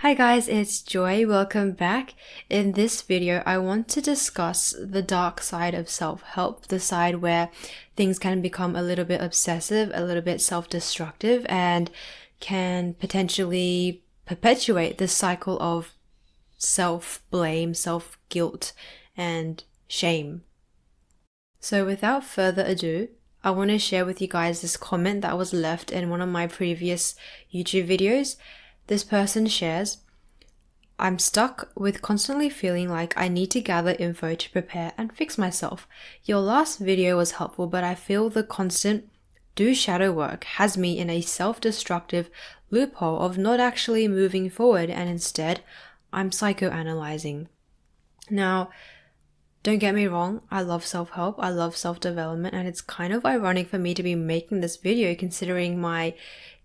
Hi guys, it's Joy. Welcome back. In this video, I want to discuss the dark side of self-help, the side where things can become a little bit obsessive, a little bit self-destructive, and can potentially perpetuate the cycle of self-blame, self-guilt, and shame. So without further ado, I want to share with you guys this comment that was left in one of my previous YouTube videos. This person shares, I'm stuck with constantly feeling like I need to gather info to prepare and fix myself. Your last video was helpful, but I feel the constant do shadow work has me in a self-destructive loophole of not actually moving forward, and instead I'm psychoanalyzing. Now, don't get me wrong, I love self-help, I love self-development, and it's kind of ironic for me to be making this video considering my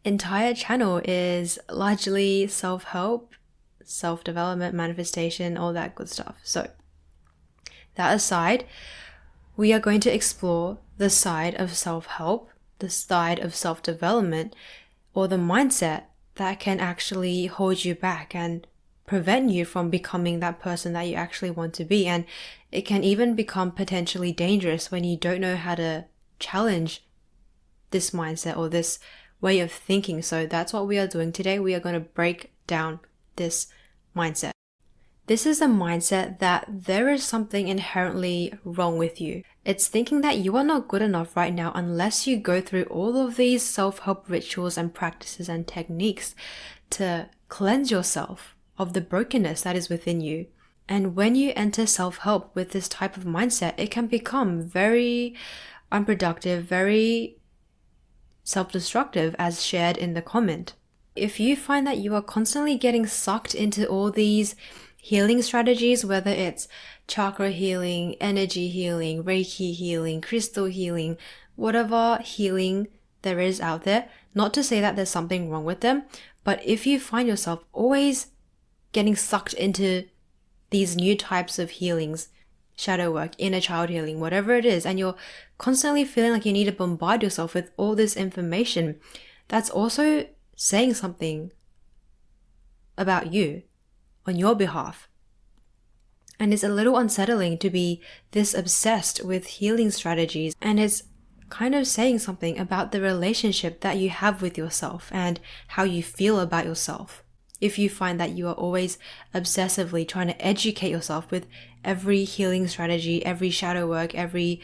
entire channel is largely self-help, self-development, manifestation, all that good stuff. So that aside, we are going to explore the side of self-help, the side of self-development, or the mindset that can actually hold you back and prevent you from becoming that person that you actually want to be. And it can even become potentially dangerous when you don't know how to challenge this mindset or this way of thinking. So that's what we are doing today. We are going to break down this mindset. This is a mindset that there is something inherently wrong with you. It's thinking that you are not good enough right now unless you go through all of these self-help rituals and practices and techniques to cleanse yourself of the brokenness that is within you. And when you enter self-help with this type of mindset, it can become very unproductive, very self-destructive, as shared in the comment. If you find that you are constantly getting sucked into all these healing strategies, whether it's chakra healing, energy healing, Reiki healing, crystal healing, whatever healing there is out there, not to say that there's something wrong with them, but if you find yourself always getting sucked into these new types of healings, shadow work, inner child healing, whatever it is, and you're constantly feeling like you need to bombard yourself with all this information, that's also saying something about you on your behalf. And it's a little unsettling to be this obsessed with healing strategies, and it's kind of saying something about the relationship that you have with yourself and how you feel about yourself. If you find that you are always obsessively trying to educate yourself with every healing strategy, every shadow work, every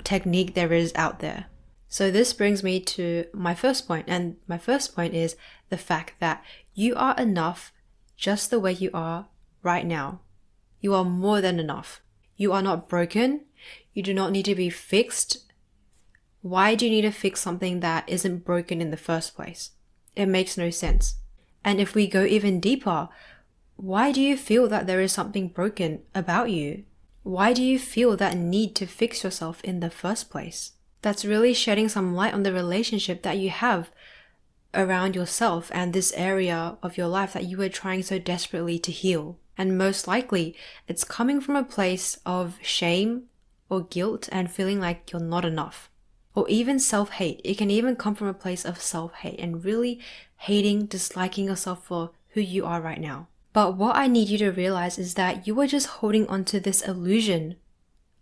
technique there is out there. So this brings me to my first point, and my first point is the fact that you are enough just the way you are right now. You are more than enough. You are not broken. You do not need to be fixed. Why do you need to fix something that isn't broken in the first place? It makes no sense. And if we go even deeper, why do you feel that there is something broken about you? Why do you feel that need to fix yourself in the first place? That's really shedding some light on the relationship that you have around yourself and this area of your life that you are trying so desperately to heal. And most likely, it's coming from a place of shame or guilt and feeling like you're not enough. Or even self-hate. It can even come from a place of self-hate and really hating, disliking yourself for who you are right now. But what I need you to realize is that you are just holding onto this illusion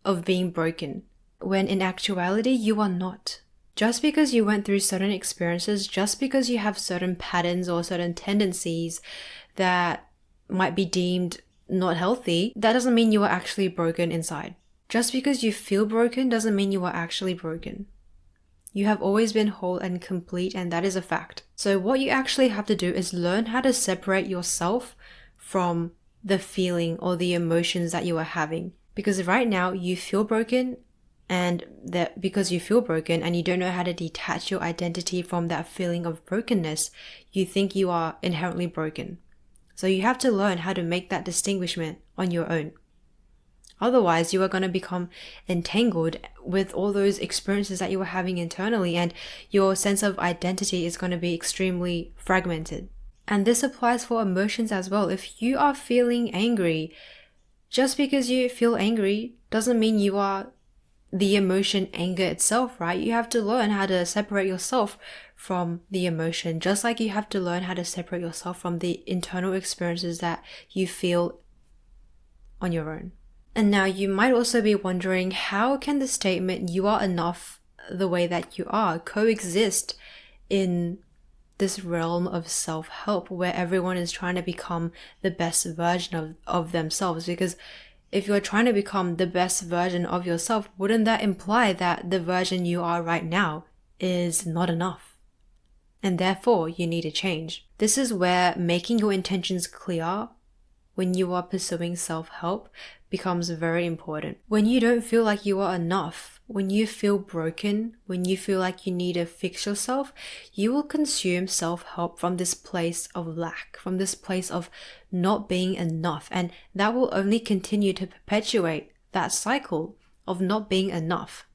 of being broken, when in actuality you are not. Just because you went through certain experiences, just because you have certain patterns or certain tendencies that might be deemed not healthy, that doesn't mean you are actually broken inside. Just because you feel broken doesn't mean you are actually broken. You have always been whole and complete, and that is a fact. So what you actually have to do is learn how to separate yourself from the feeling or the emotions that you are having. Because right now you feel broken, and that because you feel broken and you don't know how to detach your identity from that feeling of brokenness, you think you are inherently broken. So you have to learn how to make that distinguishment on your own. Otherwise, you are going to become entangled with all those experiences that you are having internally, and your sense of identity is going to be extremely fragmented. And this applies for emotions as well. If you are feeling angry, just because you feel angry doesn't mean you are the emotion anger itself, right? You have to learn how to separate yourself from the emotion, just like you have to learn how to separate yourself from the internal experiences that you feel on your own. And now you might also be wondering, how can the statement "you are enough the way that you are" coexist in this realm of self-help where everyone is trying to become the best version of themselves? Because if you're trying to become the best version of yourself, wouldn't that imply that the version you are right now is not enough? And therefore, you need to change. This is where making your intentions clear when you are pursuing self-help becomes very important. When you don't feel like you are enough, when you feel broken, when you feel like you need to fix yourself, you will consume self-help from this place of lack, from this place of not being enough. And that will only continue to perpetuate that cycle of not being enough,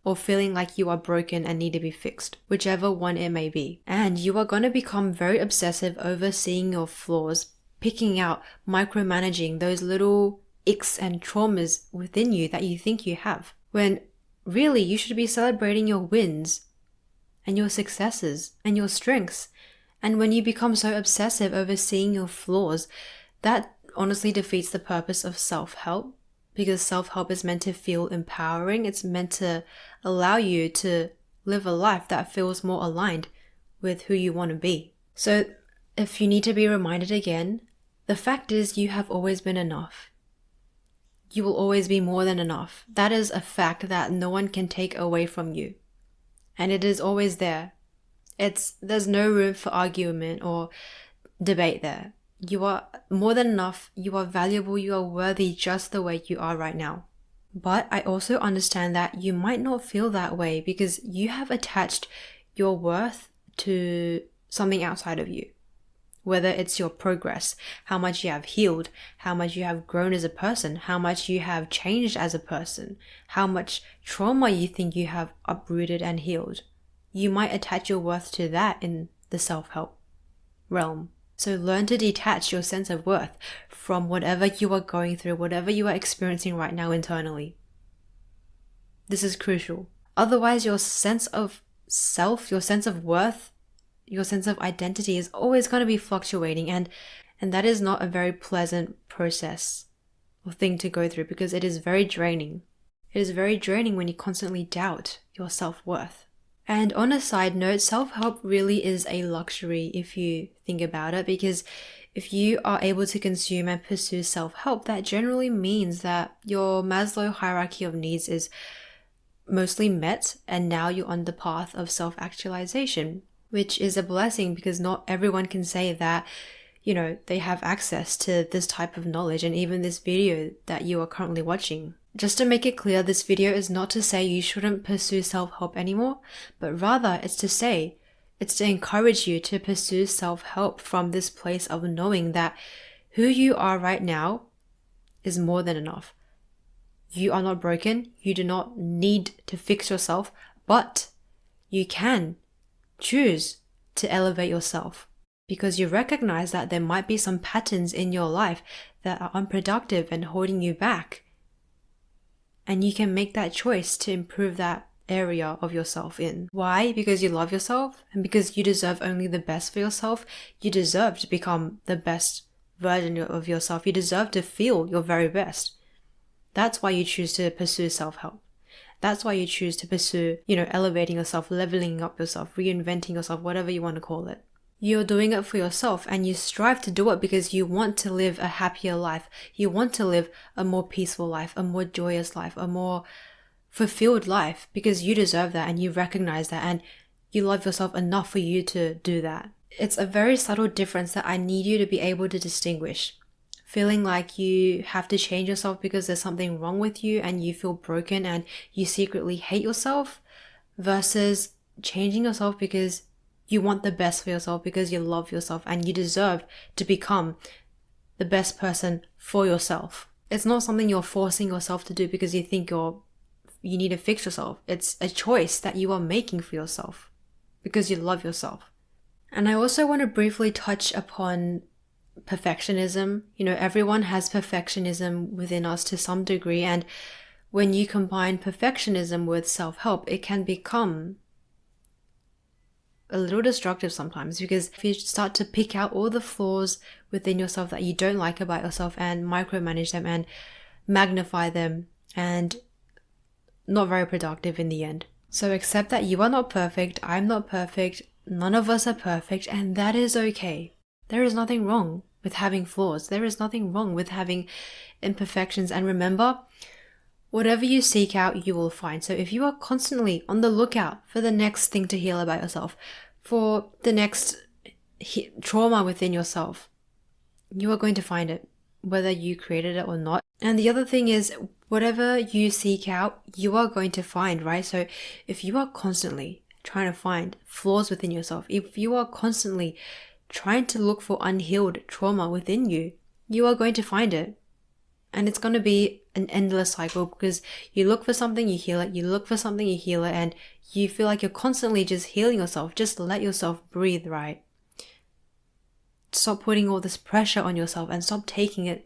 or feeling like you are broken and need to be fixed, whichever one it may be. And you are going to become very obsessive over seeing your flaws, picking out, micromanaging those little icks and traumas within you that you think you have, when really you should be celebrating your wins and your successes and your strengths. And when you become so obsessive over seeing your flaws, that honestly defeats the purpose of self-help, because self-help is meant to feel empowering. It's meant to allow you to live a life that feels more aligned with who you want to be. So if you need to be reminded again, the fact is you have always been enough. You will always be more than enough. That is a fact that no one can take away from you. And it is always there. There's no room for argument or debate there. You are more than enough. You are valuable. You are worthy just the way you are right now. But I also understand that you might not feel that way because you have attached your worth to something outside of you. Whether it's your progress, how much you have healed, how much you have grown as a person, how much you have changed as a person, how much trauma you think you have uprooted and healed. You might attach your worth to that in the self-help realm. So learn to detach your sense of worth from whatever you are going through, whatever you are experiencing right now internally. This is crucial. Otherwise, your sense of self, your sense of worth, your sense of identity is always going to be fluctuating, and that is not a very pleasant process or thing to go through, because it is very draining. It is very draining when you constantly doubt your self-worth. And on a side note, self-help really is a luxury if you think about it, because if you are able to consume and pursue self-help, that generally means that your Maslow hierarchy of needs is mostly met, and now you're on the path of self-actualization, which is a blessing, because not everyone can say that, they have access to this type of knowledge and even this video that you are currently watching. Just to make it clear, this video is not to say you shouldn't pursue self-help anymore, but rather it's to encourage you to pursue self-help from this place of knowing that who you are right now is more than enough. You are not broken. You do not need to fix yourself, but you can choose to elevate yourself, because you recognize that there might be some patterns in your life that are unproductive and holding you back. And you can make that choice to improve that area of yourself in. Why? Because you love yourself, and because you deserve only the best for yourself. You deserve to become the best version of yourself. You deserve to feel your very best. That's why you choose to pursue self-help. That's why you choose to pursue, elevating yourself, leveling up yourself, reinventing yourself, whatever you want to call it. You're doing it for yourself, and you strive to do it because you want to live a happier life. You want to live a more peaceful life, a more joyous life, a more fulfilled life, because you deserve that and you recognize that and you love yourself enough for you to do that. It's a very subtle difference that I need you to be able to distinguish. Feeling like you have to change yourself because there's something wrong with you and you feel broken and you secretly hate yourself, versus changing yourself because you want the best for yourself, because you love yourself and you deserve to become the best person for yourself. It's not something you're forcing yourself to do because you think you need to fix yourself. It's a choice that you are making for yourself because you love yourself. And I also want to briefly touch upon perfectionism. Everyone has perfectionism within us to some degree, and when you combine perfectionism with self-help, it can become a little destructive sometimes, because if you start to pick out all the flaws within yourself that you don't like about yourself and micromanage them and magnify them, and not very productive in the end. So accept that you are not perfect, I'm not perfect, none of us are perfect, and that is okay. There is nothing wrong with having flaws. There is nothing wrong with having imperfections. And remember, whatever you seek out, you will find. So if you are constantly on the lookout for the next thing to heal about yourself, for the next trauma within yourself, you are going to find it, whether you created it or not. And the other thing is, whatever you seek out, you are going to find, right? So if you are constantly trying to find flaws within yourself, if you are constantly trying to look for unhealed trauma within you, you are going to find it. And it's going to be an endless cycle, because you look for something, you heal it, you look for something, you heal it, and you feel like you're constantly just healing yourself. Just let yourself breathe, right? Stop putting all this pressure on yourself and stop taking it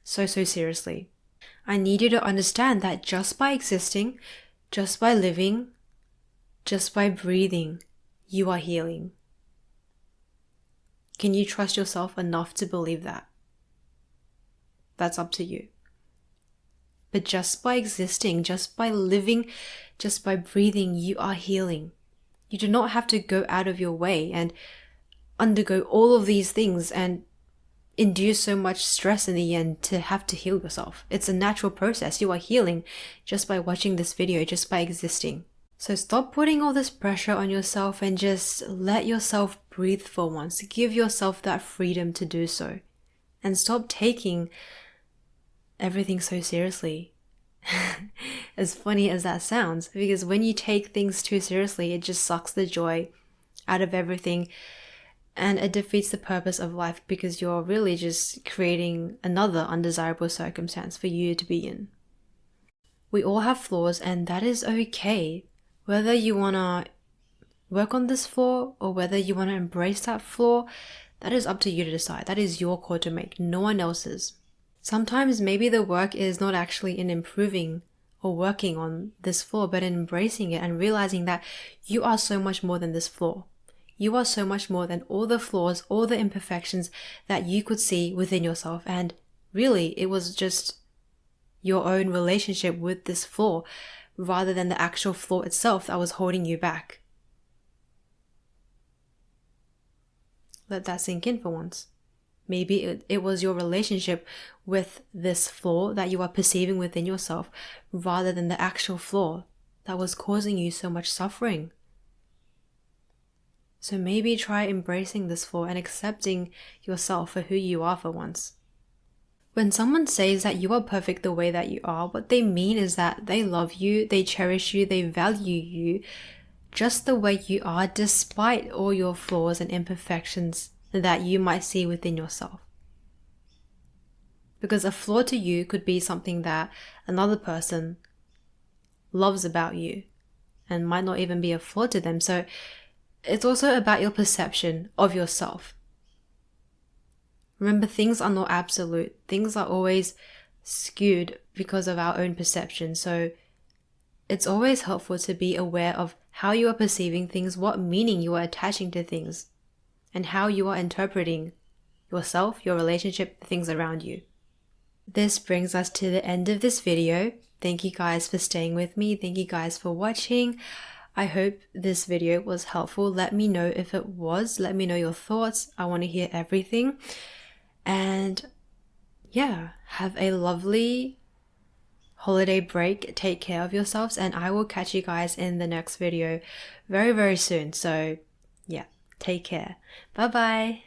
so seriously. I need you to understand that just by existing, just by living, just by breathing, you are healing. Can you trust yourself enough to believe that? That's up to you. But just by existing, just by living, just by breathing, you are healing. You do not have to go out of your way and undergo all of these things and endure so much stress in the end to have to heal yourself. It's a natural process. You are healing just by watching this video, just by existing. So stop putting all this pressure on yourself and just let yourself breathe for once. Give yourself that freedom to do so. And stop taking everything so seriously. As funny as that sounds, because when you take things too seriously, it just sucks the joy out of everything. And it defeats the purpose of life, because you're really just creating another undesirable circumstance for you to be in. We all have flaws, and that is okay. Whether you want to work on this flaw or whether you want to embrace that flaw, that is up to you to decide. That is your call to make, no one else's. Sometimes maybe the work is not actually in improving or working on this flaw, but in embracing it and realizing that you are so much more than this flaw. You are so much more than all the flaws, all the imperfections that you could see within yourself. And really, it was just your own relationship with this flaw rather than the actual flaw itself that was holding you back. Let that sink in for once. Maybe it was your relationship with this flaw that you are perceiving within yourself rather than the actual flaw that was causing you so much suffering. So maybe try embracing this flaw and accepting yourself for who you are for once. When someone says that you are perfect the way that you are, what they mean is that they love you, they cherish you, they value you just the way you are, despite all your flaws and imperfections that you might see within yourself. Because a flaw to you could be something that another person loves about you and might not even be a flaw to them. So it's also about your perception of yourself. Remember, things are not absolute. Things are always skewed because of our own perception. So it's always helpful to be aware of how you are perceiving things, what meaning you are attaching to things, and how you are interpreting yourself, your relationship, the things around you. This brings us to the end of this video. Thank you guys for staying with me. Thank you guys for watching. I hope this video was helpful. Let me know if it was. Let me know your thoughts. I want to hear everything. And yeah, have a lovely holiday break. Take care of yourselves, and I will catch you guys in the next video very, very soon. So yeah, take care. Bye bye.